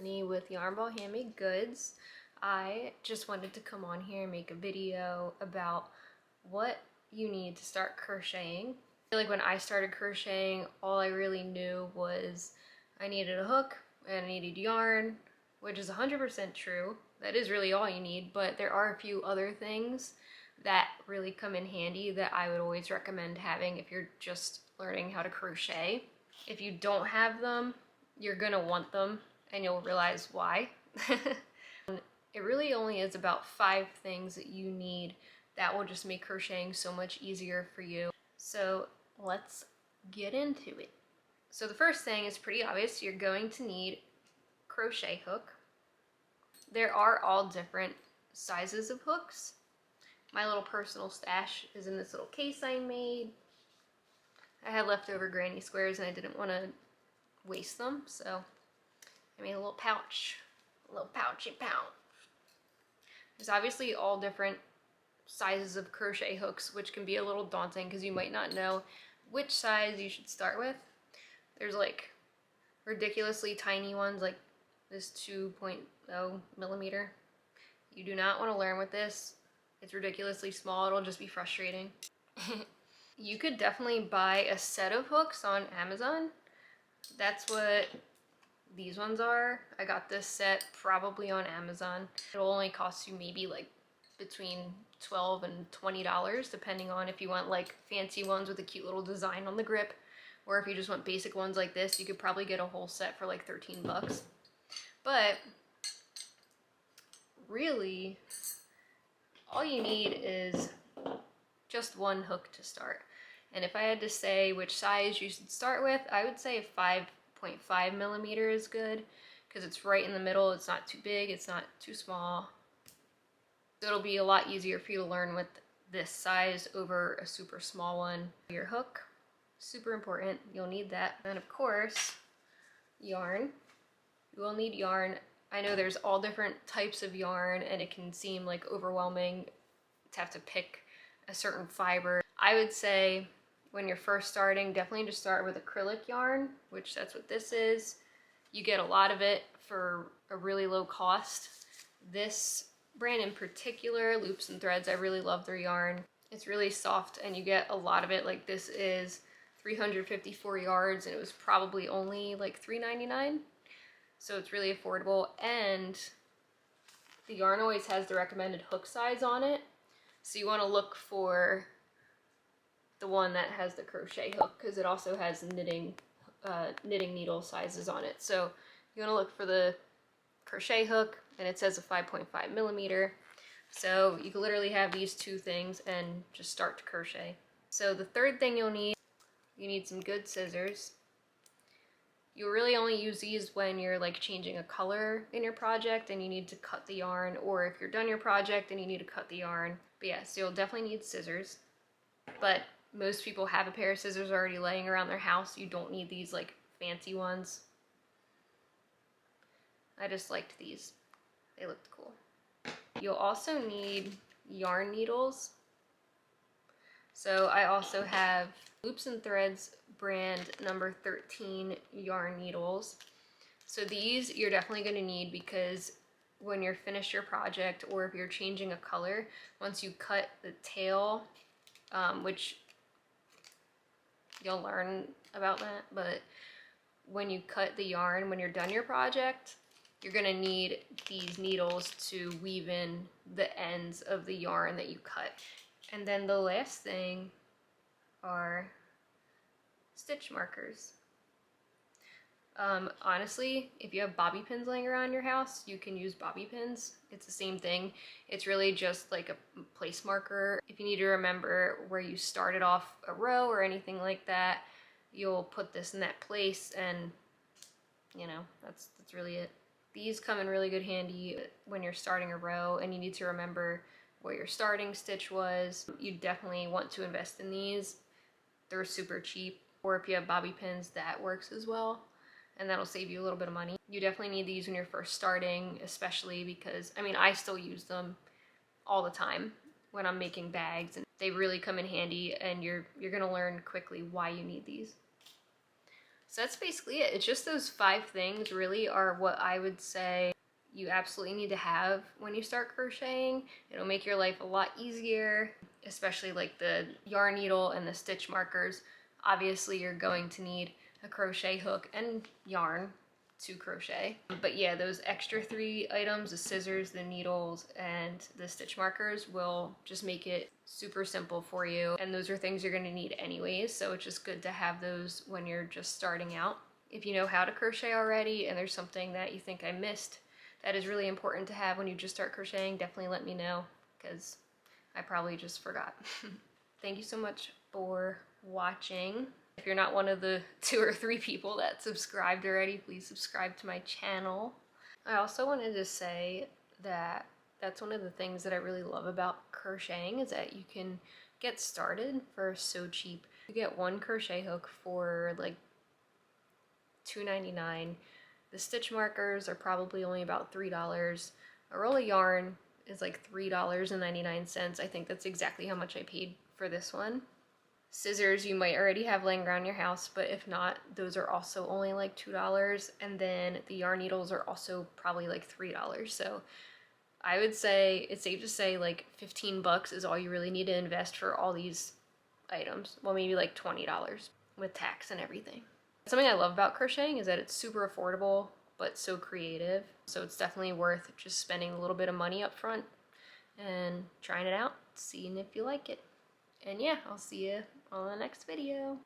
Stephanie with Yarn Ball Handmade Goods. I just wanted to come on here and make a video about what you need to start crocheting. I feel like when I started crocheting, all I really knew was I needed a hook and I needed yarn, which is 100% true. That is really all you need, but there are a few other things that really come in handy that I would always recommend having if you're just learning how to crochet. If you don't have them, you're gonna want them and you'll realize why. It really only is about 5 things that you need that will just make crocheting so much easier for you. So let's get into it. So the first thing is pretty obvious. You're going to need crochet hook. There are all different sizes of hooks. My little personal stash is in this little case I made. I had leftover granny squares and I didn't want to waste them, so I made a little pouch, a little pouchy pouch. There's obviously all different sizes of crochet hooks, which can be a little daunting because you might not know which size you should start with. There's like ridiculously tiny ones like this 2.0 millimeter. You do not want to learn with this. It's ridiculously small. It'll just be frustrating. You could definitely buy a set of hooks on Amazon. That's what these ones are. I got this set probably on Amazon. It'll only cost you maybe like between $12 and $20 depending on if you want like fancy ones with a cute little design on the grip, or if you just want basic ones like this, you could probably get a whole set for like 13 bucks. But really, all you need is just one hook to start. And if I had to say which size you should start with, I would say 5.5 millimeter is good because it's right in the middle. It's not too big, it's not too small. So it'll be a lot easier for you to learn with this size over a super small one. Your hook, super important, you'll need that. And of course, yarn. You will need yarn. I know there's all different types of yarn and it can seem like overwhelming to have to pick a certain fiber. I would say when you're first starting, definitely just start with acrylic yarn, which that's what this is. You get a lot of it for a really low cost. This brand in particular, Loops and Threads, I really love their yarn. It's really soft and you get a lot of it. Like this is 354 yards and it was probably only like $3.99. So it's really affordable, and the yarn always has the recommended hook size on it. So you want to look for the one that has the crochet hook because it also has knitting needle sizes on it. So you want to look for the crochet hook, and it says a 5.5 millimeter. So you can literally have these 2 things and just start to crochet. So the third thing you need some good scissors. You really only use these when you're like changing a color in your project and you need to cut the yarn, or if you're done your project and you need to cut the yarn. But yeah, so you'll definitely need scissors. But most people have a pair of scissors already laying around their house. You don't need these like fancy ones. I just liked these. They looked cool. You'll also need yarn needles. So I also have Loops and Threads brand number 13 yarn needles. So these you're definitely going to need because when you're finished your project, or if you're changing a color, once you cut the tail, which you'll learn about that, but when you cut the yarn, when you're done your project, you're going to need these needles to weave in the ends of the yarn that you cut. And then the last thing are stitch markers. Honestly, if you have bobby pins laying around your house, you can use bobby pins. It's the same thing. It's really just like a place marker. If you need to remember where you started off a row or anything like that, you'll put this in that place, and you know, that's really it. These come in really good handy when you're starting a row and you need to remember what your starting stitch was. You definitely want to invest in these. They're super cheap, or if you have bobby pins, that works as well, and that'll save you a little bit of money. You definitely need these when you're first starting, especially because, I mean, I still use them all the time when I'm making bags, and they really come in handy, and you're gonna learn quickly why you need these. So that's basically it. It's just those 5 things really are what I would say you absolutely need to have when you start crocheting. It'll make your life a lot easier, especially like the yarn needle and the stitch markers. Obviously you're going to need a crochet hook and yarn to crochet. But yeah, those extra 3 items, the scissors, the needles, and the stitch markers will just make it super simple for you. And those are things you're gonna need anyways, so it's just good to have those when you're just starting out. If you know how to crochet already and there's something that you think I missed that is really important to have when you just start crocheting, definitely let me know, because I probably just forgot. Thank you so much for watching. If you're not one of the 2 or 3 people that subscribed already, please subscribe to my channel. I also wanted to say that that's one of the things that I really love about crocheting, is that you can get started for so cheap. You get 1 crochet hook for like $2.99. The stitch markers are probably only about $3. A roll of yarn is like $3.99. I think that's exactly how much I paid for this one. Scissors you might already have laying around your house, but if not, those are also only like $2. And then the yarn needles are also probably like $3. So I would say it's safe to say like 15 bucks is all you really need to invest for all these items. Well, maybe like $20 with tax and everything. Something I love about crocheting is that it's super affordable, but so creative. So it's definitely worth just spending a little bit of money up front and trying it out, seeing if you like it. And yeah, I'll see you on the next video.